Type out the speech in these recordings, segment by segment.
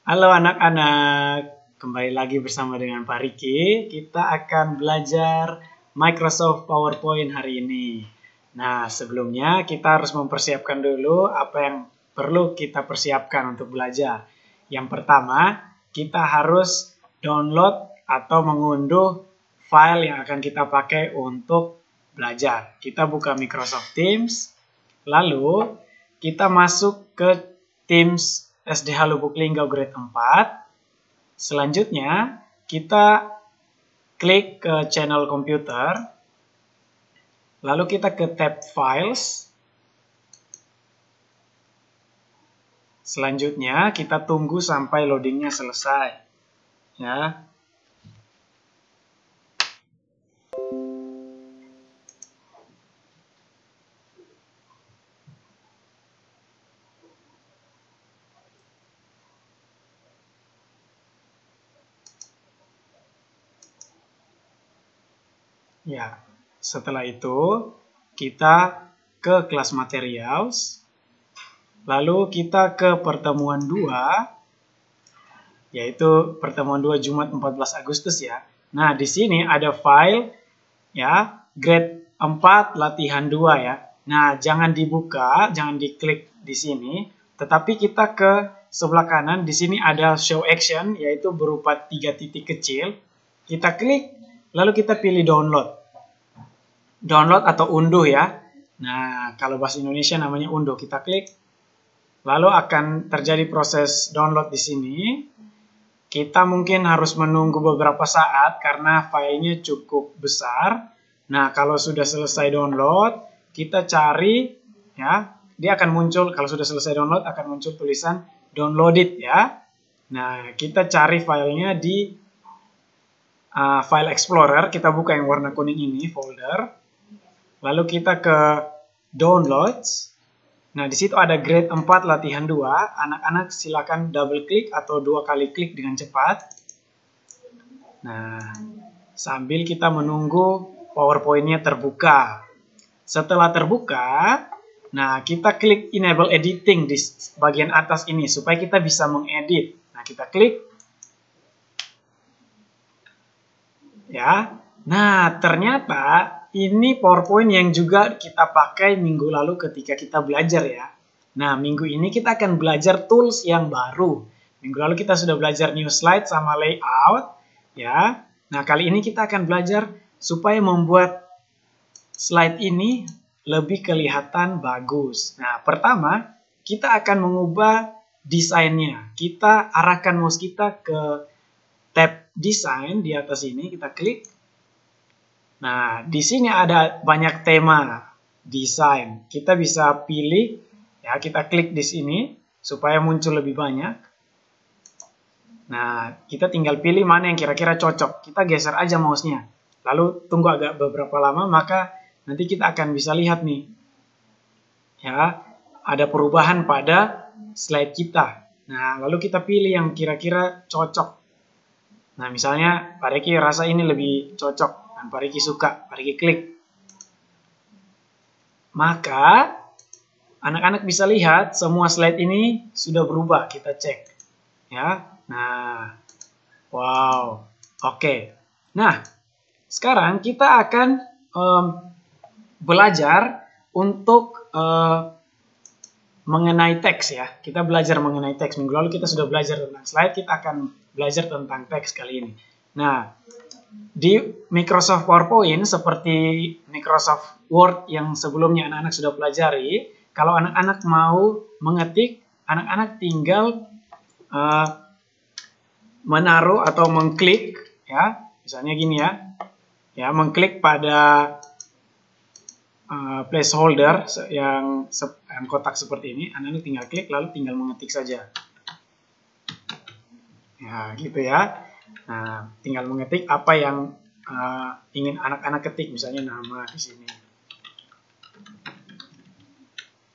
Halo anak-anak, kembali lagi bersama dengan Pak Riki. Kita akan belajar Microsoft PowerPoint hari ini. Nah, sebelumnya kita harus mempersiapkan dulu apa yang perlu kita persiapkan untuk belajar. Yang pertama, kita harus download atau mengunduh file yang akan kita pakai untuk belajar. Kita buka Microsoft Teams, lalu kita masuk ke Teams SD Halo Buklinggo grade 4. Selanjutnya, kita klik ke channel komputer. Lalu kita ke tab Files. Selanjutnya, kita tunggu sampai loadingnya selesai. Ya. Ya, setelah itu kita ke kelas materials, lalu kita ke pertemuan 2, yaitu pertemuan 2 Jumat 14 Agustus ya. Nah, di sini ada file ya, grade 4 latihan 2 ya. Nah, jangan dibuka, jangan diklik di sini, tetapi kita ke sebelah kanan, di sini ada show action, yaitu berupa 3 titik kecil. Kita klik, lalu kita pilih download. Download atau unduh ya. Nah, kalau bahasa Indonesia namanya unduh. Kita klik, lalu akan terjadi proses download di sini. Kita mungkin harus menunggu beberapa saat karena filenya cukup besar. Nah, kalau sudah selesai download, kita cari ya, dia akan muncul, kalau sudah selesai download akan muncul tulisan downloaded ya. Nah, kita cari filenya di File Explorer, kita buka yang warna kuning ini, folder. Lalu kita ke Downloads. Nah, di situ ada grade 4 latihan 2. Anak-anak silakan double klik atau 2 kali klik dengan cepat. Nah, sambil kita menunggu PowerPoint-nya terbuka. Setelah terbuka, nah kita klik Enable Editing di bagian atas ini supaya kita bisa mengedit. Nah, kita klik. Ya. Nah, ternyata ini PowerPoint yang juga kita pakai minggu lalu ketika kita belajar ya. Nah, minggu ini kita akan belajar tools yang baru. Minggu lalu kita sudah belajar new slide sama layout ya. Nah, kali ini kita akan belajar supaya membuat slide ini lebih kelihatan bagus. Nah, pertama kita akan mengubah desainnya. Kita arahkan mouse kita ke tab desain di atas ini, kita klik. Nah, di sini ada banyak tema desain. Kita bisa pilih ya, kita klik di sini supaya muncul lebih banyak. Nah, kita tinggal pilih mana yang kira-kira cocok. Kita geser aja mouse-nya. Lalu tunggu agak beberapa lama, maka nanti kita akan bisa lihat nih. Ya, ada perubahan pada slide kita. Nah, lalu kita pilih yang kira-kira cocok. Nah, misalnya Pak Riki rasa ini lebih cocok. Dan Pak Riki suka, Pak Riki klik. Maka, anak-anak bisa lihat semua slide ini sudah berubah. Kita cek. Ya, nah, wow, oke. Nah, sekarang kita akan belajar untuk mengenai teks ya. Kita belajar mengenai teks. Minggu lalu kita sudah belajar tentang slide, kita akan belajar tentang teks kali ini. Nah, di Microsoft PowerPoint seperti Microsoft Word yang sebelumnya anak-anak sudah pelajari, kalau anak-anak mau mengetik, anak-anak tinggal menaruh atau mengklik ya, misalnya gini ya. Ya, mengklik pada placeholder yang kotak seperti ini, anak-anak tinggal klik lalu tinggal mengetik saja. Ya, gitu ya. Nah, tinggal mengetik apa yang ingin anak-anak ketik, misalnya nama di sini.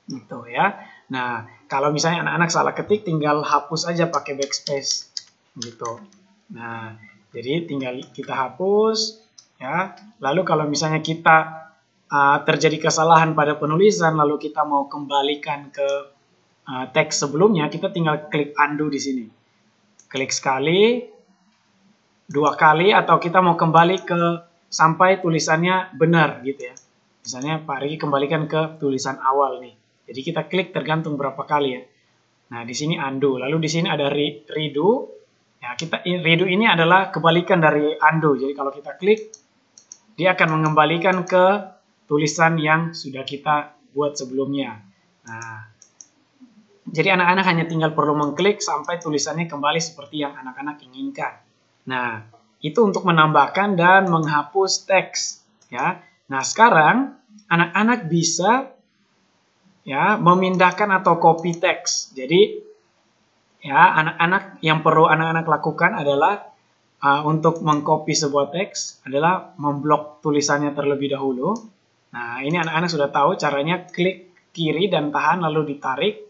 Gitu ya. Nah, kalau misalnya anak-anak salah ketik, tinggal hapus aja pakai backspace. Gitu. Nah, jadi tinggal kita hapus ya. Lalu kalau misalnya kita terjadi kesalahan pada penulisan, lalu kita mau kembalikan ke teks sebelumnya, kita tinggal klik undo di sini. klik sekali, 2 kali, atau kita mau kembali ke sampai tulisannya benar gitu ya. Misalnya Pak Riki kembalikan ke tulisan awal nih. Jadi kita klik tergantung berapa kali ya. Nah, di sini undo. Lalu di sini ada redo. Ya, redo ini adalah kebalikan dari undo. Jadi kalau kita klik, dia akan mengembalikan ke tulisan yang sudah kita buat sebelumnya. Nah, jadi anak-anak hanya tinggal perlu mengklik sampai tulisannya kembali seperti yang anak-anak inginkan. Nah, itu untuk menambahkan dan menghapus teks. Ya. Nah, sekarang anak-anak bisa ya memindahkan atau copy teks. Jadi ya anak-anak yang perlu anak-anak lakukan adalah untuk mengcopy sebuah teks adalah memblok tulisannya terlebih dahulu. Nah, ini anak-anak sudah tahu caranya, klik kiri dan tahan lalu ditarik.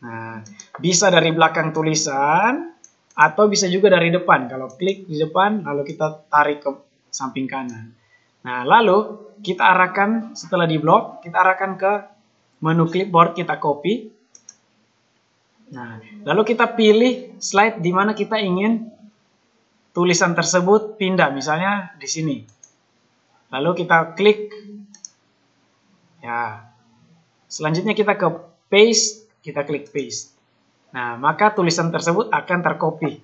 Nah, bisa dari belakang tulisan atau bisa juga dari depan. Kalau klik di depan lalu kita tarik ke samping kanan. Nah, lalu kita arahkan setelah diblok, kita arahkan ke menu clipboard, kita copy. Nah, lalu kita pilih slide di mana kita ingin tulisan tersebut pindah, misalnya di sini. Lalu kita klik. Ya. Selanjutnya kita ke paste, kita klik paste. Nah, maka tulisan tersebut akan tercopy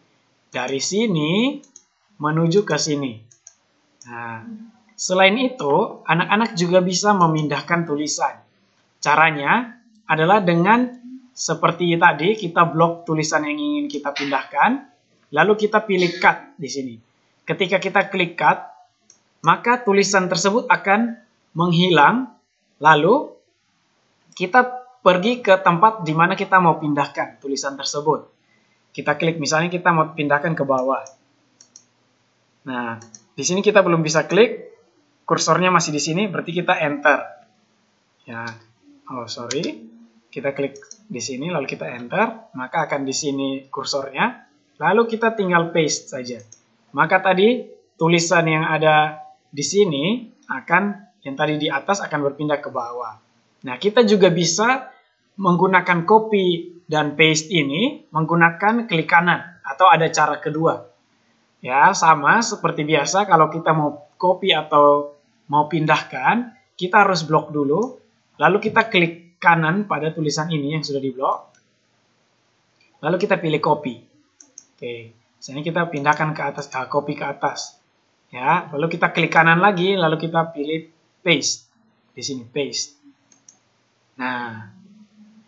dari sini menuju ke sini. Nah, selain itu, anak-anak juga bisa memindahkan tulisan. Caranya adalah dengan seperti tadi, kita blok tulisan yang ingin kita pindahkan, lalu kita pilih cut di sini. Ketika kita klik cut, maka tulisan tersebut akan menghilang, lalu kita pergi ke tempat di mana kita mau pindahkan tulisan tersebut. Kita klik, misalnya kita mau pindahkan ke bawah. Nah, di sini kita belum bisa klik, kursornya masih di sini, berarti kita enter. Ya. Oh, sorry. Kita klik di sini, lalu kita enter. Maka akan di sini kursornya. Lalu kita tinggal paste saja. Maka tadi tulisan yang ada di sini yang tadi di atas akan berpindah ke bawah. Nah, kita juga bisa menggunakan copy dan paste ini menggunakan klik kanan. Atau ada cara kedua. Ya, sama seperti biasa kalau kita mau copy atau mau pindahkan, kita harus blok dulu. Lalu kita klik kanan pada tulisan ini yang sudah diblok. Lalu kita pilih copy. Oke, misalnya kita pindahkan ke atas, copy ke atas. Ya, lalu kita klik kanan lagi, lalu kita pilih paste. Di sini paste. Nah,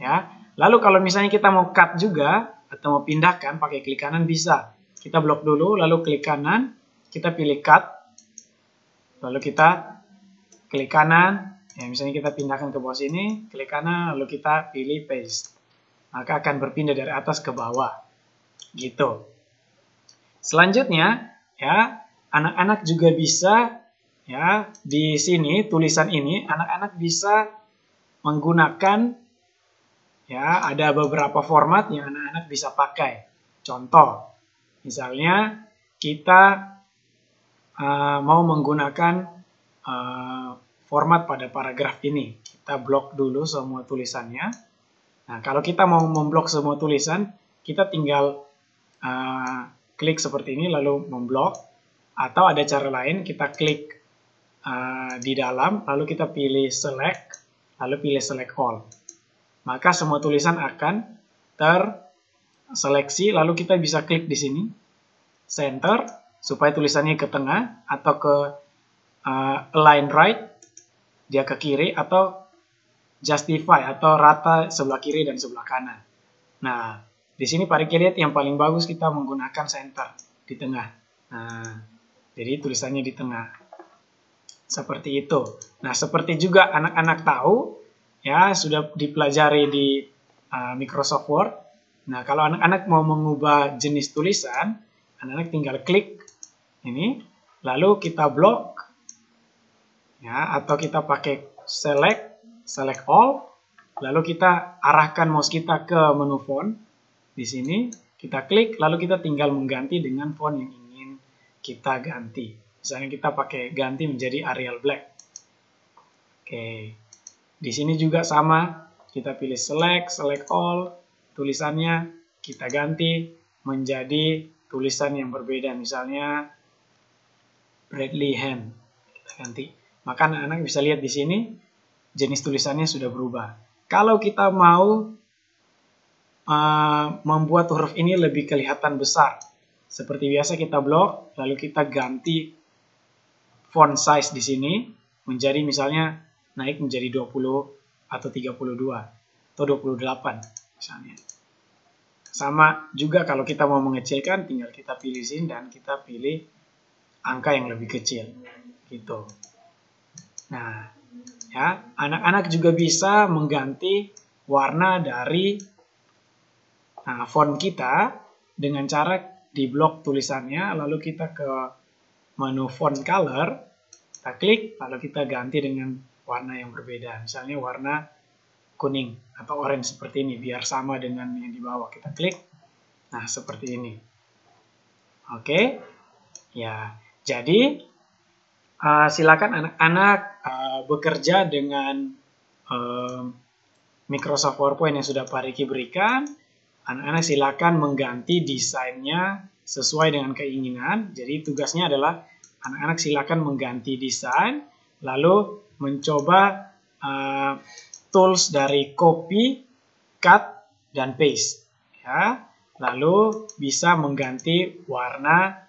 ya. Lalu kalau misalnya kita mau cut juga atau mau pindahkan pakai klik kanan bisa. Kita blok dulu, lalu klik kanan, kita pilih cut. Lalu kita klik kanan. Ya, misalnya kita pindahkan ke bawah sini, klik kanan, lalu kita pilih paste. Maka akan berpindah dari atas ke bawah. Gitu. Selanjutnya, ya, anak-anak juga bisa, ya, di sini, tulisan ini, anak-anak bisa menggunakan, ya, ada beberapa format yang anak-anak bisa pakai. Contoh, misalnya, kita mau menggunakan format pada paragraf ini. Kita blok dulu semua tulisannya. Nah, kalau kita mau memblok semua tulisan, kita tinggal klik seperti ini lalu memblok. Atau ada cara lain, kita klik di dalam, lalu kita pilih select, lalu pilih select all. Maka semua tulisan akan terseleksi, lalu kita bisa klik di sini, center, supaya tulisannya ke tengah, atau ke align right, dia ke kiri, atau justify atau rata sebelah kiri dan sebelah kanan. Nah, di sini Pak Riki lihat yang paling bagus kita menggunakan center di tengah. Nah, jadi tulisannya di tengah. Seperti itu. Nah, seperti juga anak-anak tahu, ya sudah dipelajari di Microsoft Word. Nah, kalau anak-anak mau mengubah jenis tulisan, anak-anak tinggal klik ini, lalu kita blok. Ya, atau kita pakai select all, lalu kita arahkan mouse kita ke menu font. Di sini kita klik, lalu kita tinggal mengganti dengan font yang ingin kita ganti. Misalnya kita pakai ganti menjadi Arial Black. Oke, di sini juga sama, kita pilih select all, tulisannya kita ganti menjadi tulisan yang berbeda. Misalnya Bradley Hand. Kita ganti. Maka anak-anak bisa lihat di sini jenis tulisannya sudah berubah. Kalau kita mau membuat huruf ini lebih kelihatan besar, seperti biasa kita blok, lalu kita ganti font size di sini menjadi misalnya naik menjadi 20 atau 32 atau 28 misalnya. Sama juga kalau kita mau mengecilkan, tinggal kita pilih sini dan kita pilih angka yang lebih kecil gitu. Nah, ya, anak-anak juga bisa mengganti warna dari font kita dengan cara di blok tulisannya, lalu kita ke menu font color, kita klik, lalu kita ganti dengan warna yang berbeda, misalnya warna kuning atau orange seperti ini, biar sama dengan yang di bawah. Kita klik, nah seperti ini. Oke, ya, jadi silakan anak-anak bekerja dengan Microsoft PowerPoint yang sudah Pak Riki berikan. Anak-anak silakan mengganti desainnya sesuai dengan keinginan. Jadi tugasnya adalah anak-anak silakan mengganti desain, lalu mencoba tools dari copy, cut, dan paste. Ya. Lalu bisa mengganti warna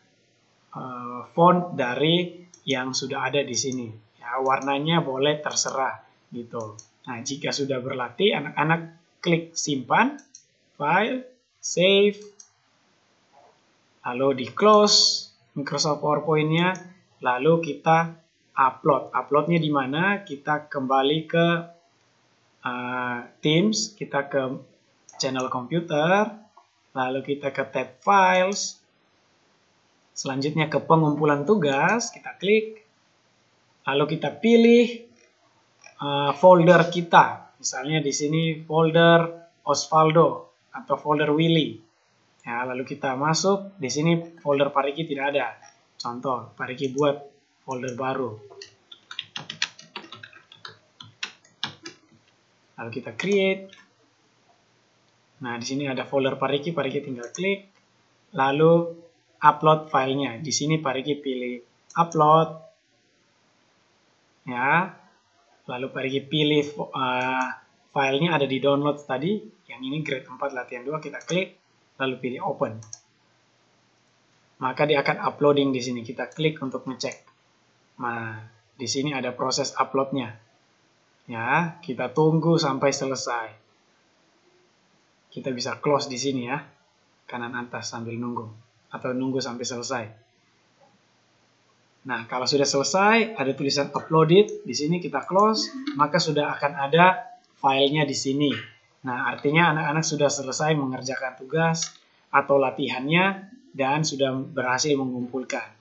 font dari yang sudah ada di sini. Ya, warnanya boleh terserah gitu. Nah, jika sudah berlatih, anak-anak klik simpan, file, save, lalu di close Microsoft PowerPoint-nya, lalu kita upload. Uploadnya di mana? Kita kembali ke Teams, kita ke channel komputer, lalu kita ke tab files, selanjutnya ke pengumpulan tugas, kita klik, lalu kita pilih folder kita, misalnya di sini folder Osvaldo atau folder Willy. Ya, lalu kita masuk, di sini folder Pak Riki tidak ada. Contoh, Pak Riki buat folder baru. Lalu kita create. Nah, di sini ada folder Pak Riki tinggal klik. Lalu upload filenya. Di sini Pak Riki pilih upload. Ya. Lalu Pak Riki pilih filenya ada di download tadi. Yang ini grade 4 latihan 2, kita klik. Lalu pilih open. Maka dia akan uploading di sini. Kita klik untuk ngecek. Nah, di sini ada proses uploadnya. Ya, kita tunggu sampai selesai. Kita bisa close di sini ya, kanan atas sambil nunggu, atau nunggu sampai selesai. Nah, kalau sudah selesai, ada tulisan uploaded, di sini kita close, maka sudah akan ada filenya di sini. Nah, artinya anak-anak sudah selesai mengerjakan tugas atau latihannya dan sudah berhasil mengumpulkan.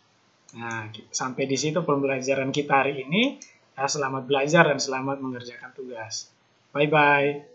Nah, sampai di situ pembelajaran kita hari ini. Selamat belajar dan selamat mengerjakan tugas. Bye-bye.